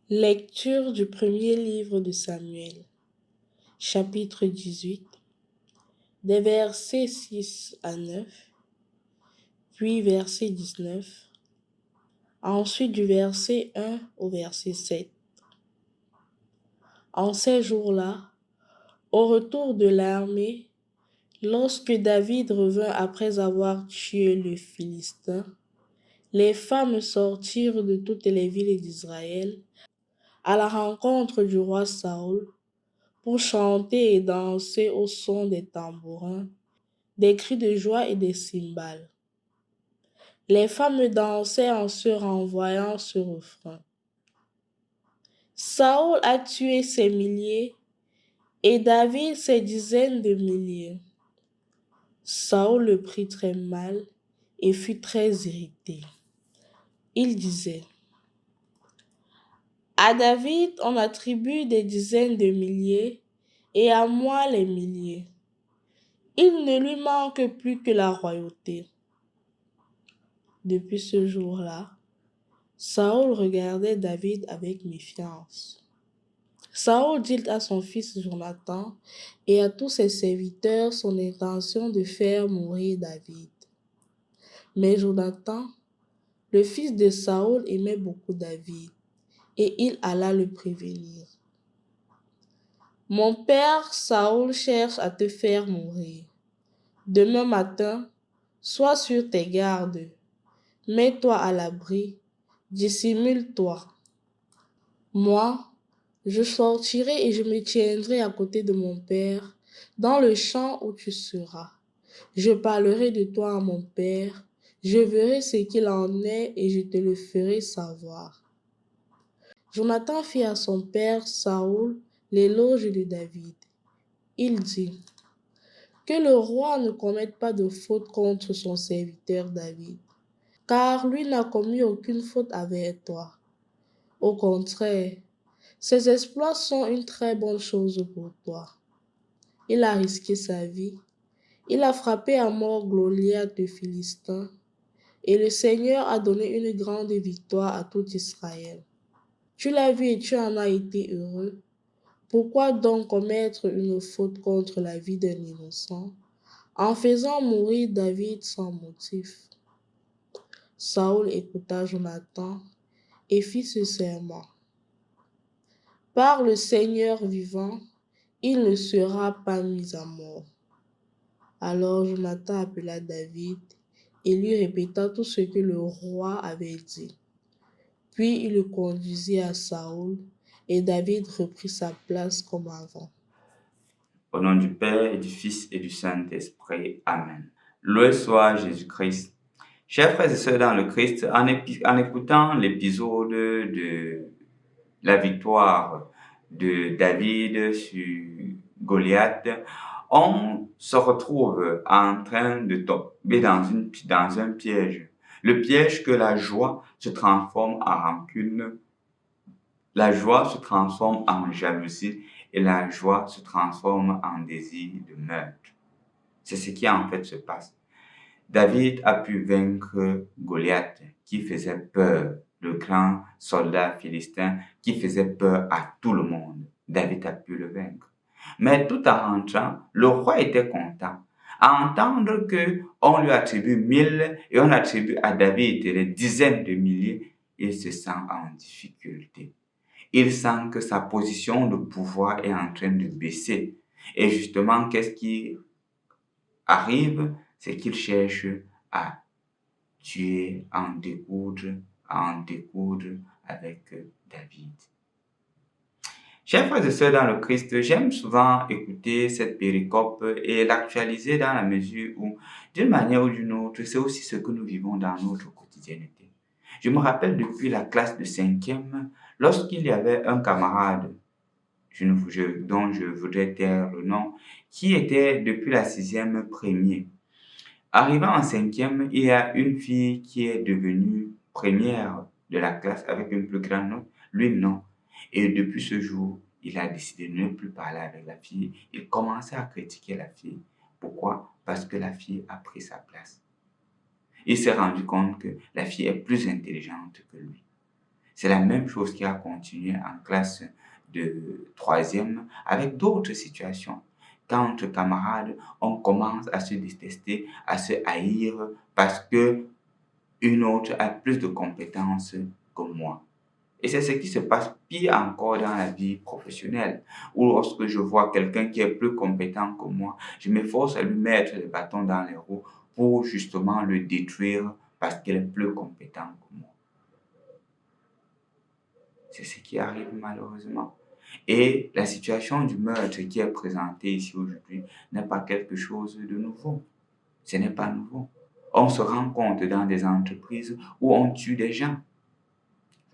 Lecture du premier livre de Samuel, chapitre 18, des versets 6 à 9, puis verset 19, ensuite du verset 1 au verset 7. En ces jours-là, au retour de l'armée, lorsque David revint après avoir tué le Philistin, les femmes sortirent de toutes les villes d'Israël à la rencontre du roi Saül pour chanter et danser au son des tambourins, des cris de joie et des cymbales. Les femmes dansaient en se renvoyant ce refrain. Saül a tué ses milliers et David ses dizaines de milliers. Saül le prit très mal et fut très irrité. Il disait: à David on attribue des dizaines de milliers et à moi les milliers. Il ne lui manque plus que la royauté. Depuis ce jour-là, Saül regardait David avec méfiance. Saül dit à son fils Jonathan et à tous ses serviteurs son intention de faire mourir David. Mais Jonathan, le fils de Saül, aimait beaucoup David et il alla le prévenir. Mon père Saül cherche à te faire mourir. Demain matin, sois sur tes gardes. Mets-toi à l'abri, dissimule-toi. Moi, je sortirai et je me tiendrai à côté de mon père, dans le champ où tu seras. Je parlerai de toi à mon père, je verrai ce qu'il en est et je te le ferai savoir. Jonathan fit à son père Saül l'éloge de David. Il dit: que le roi ne commette pas de faute contre son serviteur David, car lui n'a commis aucune faute avec toi. Au contraire, ses exploits sont une très bonne chose pour toi. Il a risqué sa vie, il a frappé à mort Goliath de Philistin, et le Seigneur a donné une grande victoire à tout Israël. Tu l'as vu et tu en as été heureux. Pourquoi donc commettre une faute contre la vie d'un innocent, en faisant mourir David sans motif? Saül écouta Jonathan et fit ce serment: par le Seigneur vivant, il ne sera pas mis à mort. Alors Jonathan appela David et lui répéta tout ce que le roi avait dit. Puis il le conduisit à Saül et David reprit sa place comme avant. Au nom du Père et du Fils et du Saint-Esprit. Amen. Loué soit Jésus-Christ. Chers frères et sœurs dans le Christ, en écoutant l'épisode de la victoire de David sur Goliath, on se retrouve en train de tomber dans un piège. Le piège que la joie se transforme en rancune, la joie se transforme en jalousie et la joie se transforme en désir de meurtre. C'est ce qui en fait se passe. David a pu vaincre Goliath, qui faisait peur, le grand soldat philistin qui faisait peur à tout le monde. David a pu le vaincre. Mais tout en rentrant, le roi était content. À entendre qu'on lui attribue 1000 et on attribue à David des dizaines de milliers, il se sent en difficulté. Il sent que sa position de pouvoir est en train de baisser. Et justement, qu'est-ce qui arrive? C'est qu'il cherche à tuer, à en découdre avec David. Chers frères et sœurs dans le Christ, j'aime souvent écouter cette péricope et l'actualiser dans la mesure où, d'une manière ou d'une autre, c'est aussi ce que nous vivons dans notre quotidienneté. Je me rappelle depuis la classe de 5e, lorsqu'il y avait un camarade dont je voudrais taire le nom, qui était depuis la 6e premier. Arrivant en 5e, il y a une fille qui est devenue première de la classe avec une plus grande note, lui non. Et depuis ce jour, il a décidé de ne plus parler avec la fille. Il commençait à critiquer la fille. Pourquoi? Parce que la fille a pris sa place. Il s'est rendu compte que la fille est plus intelligente que lui. C'est la même chose qui a continué en classe de troisième avec d'autres situations. Quand entre camarades, on commence à se détester, à se haïr parce que une autre a plus de compétences que moi. Et c'est ce qui se passe pire encore dans la vie professionnelle, où lorsque je vois quelqu'un qui est plus compétent que moi, je m'efforce à lui mettre les bâtons dans les roues pour justement le détruire parce qu'il est plus compétent que moi. C'est ce qui arrive malheureusement. Et la situation du meurtre qui est présentée ici aujourd'hui n'est pas quelque chose de nouveau. Ce n'est pas nouveau. On se rend compte dans des entreprises où on tue des gens,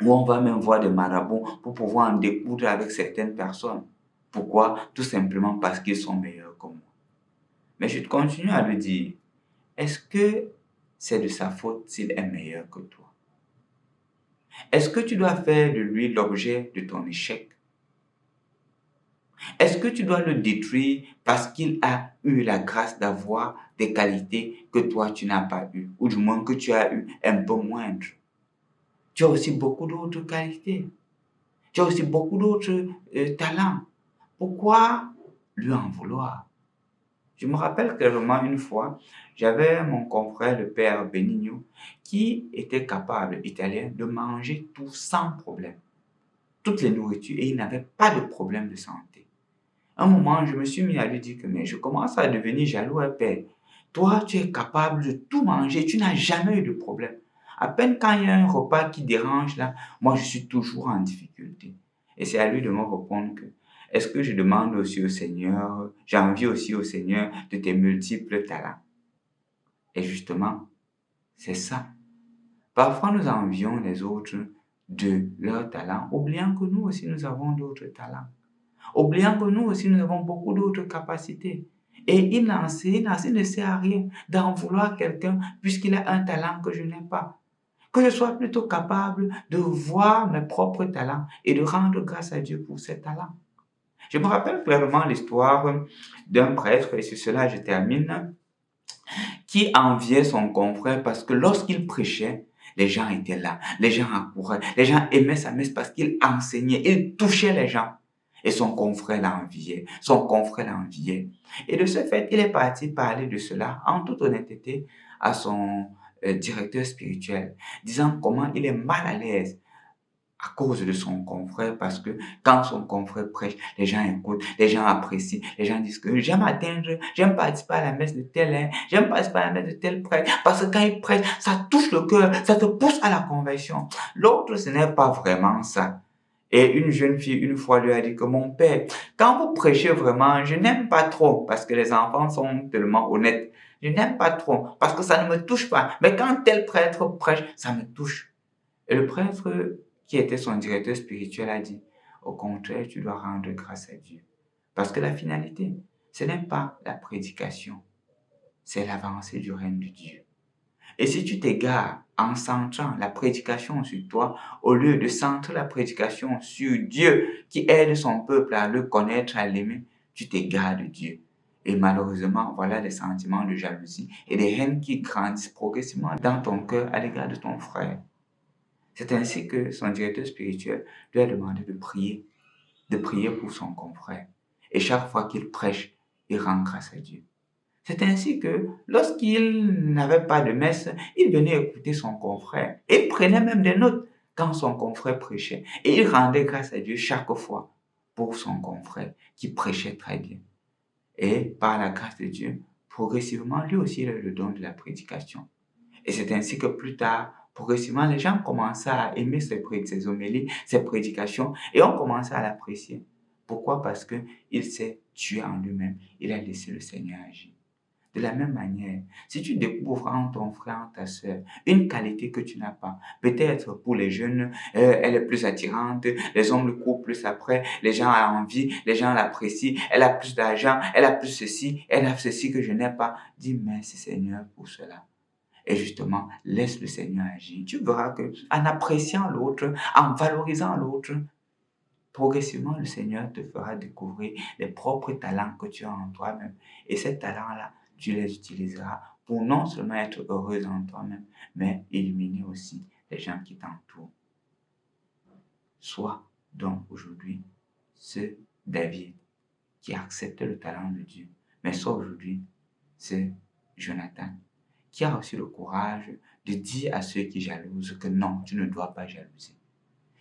où on va même voir des marabouts pour pouvoir en découdre avec certaines personnes. Pourquoi? Tout simplement parce qu'ils sont meilleurs que moi. Mais je continue à lui dire, est-ce que c'est de sa faute s'il est meilleur que toi? Est-ce que tu dois faire de lui l'objet de ton échec? Est-ce que tu dois le détruire parce qu'il a eu la grâce d'avoir des qualités que toi tu n'as pas eues, ou du moins que tu as eu un peu moindre? Tu as aussi beaucoup d'autres qualités. Tu as aussi beaucoup d'autres talents. Pourquoi lui en vouloir? Je me rappelle clairement une fois, j'avais mon confrère, le père Benigno, qui était capable, italien, de manger tout sans problème. Toutes les nourritures, et il n'avait pas de problème de santé. À un moment, je me suis mis à lui dire que mais je commence à devenir jaloux, hein, père. Toi, tu es capable de tout manger, tu n'as jamais eu de problème. À peine quand il y a un repas qui dérange, là, moi, je suis toujours en difficulté. Et c'est à lui de me répondre que, est-ce que je demande aussi au Seigneur, j'envie aussi au Seigneur de tes multiples talents? Et justement, c'est ça. Parfois, nous envions les autres de leurs talents, oubliant que nous aussi, nous avons d'autres talents. Oubliant que nous aussi, nous avons beaucoup d'autres capacités. Et il ne sert à rien d'en vouloir quelqu'un puisqu'il a un talent que je n'ai pas. Que je sois plutôt capable de voir mes propres talents et de rendre grâce à Dieu pour ces talents. Je me rappelle clairement l'histoire d'un prêtre, et sur cela je termine, qui enviait son confrère parce que lorsqu'il prêchait, les gens étaient là, les gens accouraient, les gens aimaient sa messe parce qu'il enseignait, il touchait les gens. Et son confrère l'enviait, son confrère l'enviait. Et de ce fait, il est parti parler de cela en toute honnêteté à son directeur spirituel, disant comment il est mal à l'aise à cause de son confrère, parce que quand son confrère prêche, les gens écoutent, les gens apprécient, les gens disent que j'aime atteindre, j'aime participer à la messe de tel, j'aime participer à la messe de tel prêtre, parce que quand il prêche, ça touche le cœur, ça te pousse à la conversion. L'autre, ce n'est pas vraiment ça. Et une jeune fille, une fois, lui a dit que mon père, quand vous prêchez vraiment, je n'aime pas trop, parce que les enfants sont tellement honnêtes. Je n'aime pas trop, parce que ça ne me touche pas. Mais quand tel prêtre prêche, ça me touche. Et le prêtre, qui était son directeur spirituel, a dit, au contraire, tu dois rendre grâce à Dieu. Parce que la finalité, ce n'est pas la prédication, c'est l'avancée du règne de Dieu. Et si tu t'égares en centrant la prédication sur toi, au lieu de centrer la prédication sur Dieu qui aide son peuple à le connaître, à l'aimer, tu t'égares de Dieu. Et malheureusement, voilà les sentiments de jalousie et des haines qui grandissent progressivement dans ton cœur à l'égard de ton frère. C'est ainsi que son directeur spirituel lui a demandé de prier pour son confrère. Et chaque fois qu'il prêche, il rend grâce à Dieu. C'est ainsi que lorsqu'il n'avait pas de messe, il venait écouter son confrère. Et il prenait même des notes quand son confrère prêchait. Et il rendait grâce à Dieu chaque fois pour son confrère qui prêchait très bien. Et par la grâce de Dieu, progressivement, lui aussi, il a eu le don de la prédication. Et c'est ainsi que plus tard, progressivement, les gens commençaient à aimer ses homélies, ses prédications, et ont commencé à l'apprécier. Pourquoi? Parce qu'il s'est tué en lui-même. Il a laissé le Seigneur agir. De la même manière, si tu découvres en ton frère, en ta soeur, une qualité que tu n'as pas, peut-être pour les jeunes, elle est plus attirante, les hommes le courent plus après, les gens ont envie, les gens l'apprécient, elle a plus d'argent, elle a plus ceci, elle a ceci que je n'ai pas. Dis merci Seigneur pour cela. Et justement, laisse le Seigneur agir. Tu verras que en appréciant l'autre, en valorisant l'autre, progressivement, le Seigneur te fera découvrir les propres talents que tu as en toi-même. Et ces talents-là, tu les utiliseras pour non seulement être heureux en toi-même, mais illuminer aussi les gens qui t'entourent. Sois donc aujourd'hui ce David qui a accepté le talent de Dieu, mais sois aujourd'hui ce Jonathan qui a aussi le courage de dire à ceux qui jalousent que non, tu ne dois pas jalouser.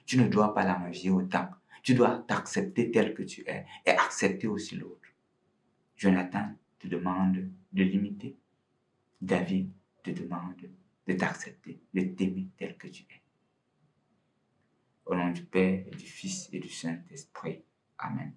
Tu ne dois pas l'envier autant. Tu dois t'accepter tel que tu es et accepter aussi l'autre. Jonathan te demande de l'imiter. David te demande de t'accepter, de t'aimer tel que tu es. Au nom du Père et du Fils et du Saint-Esprit. Amen.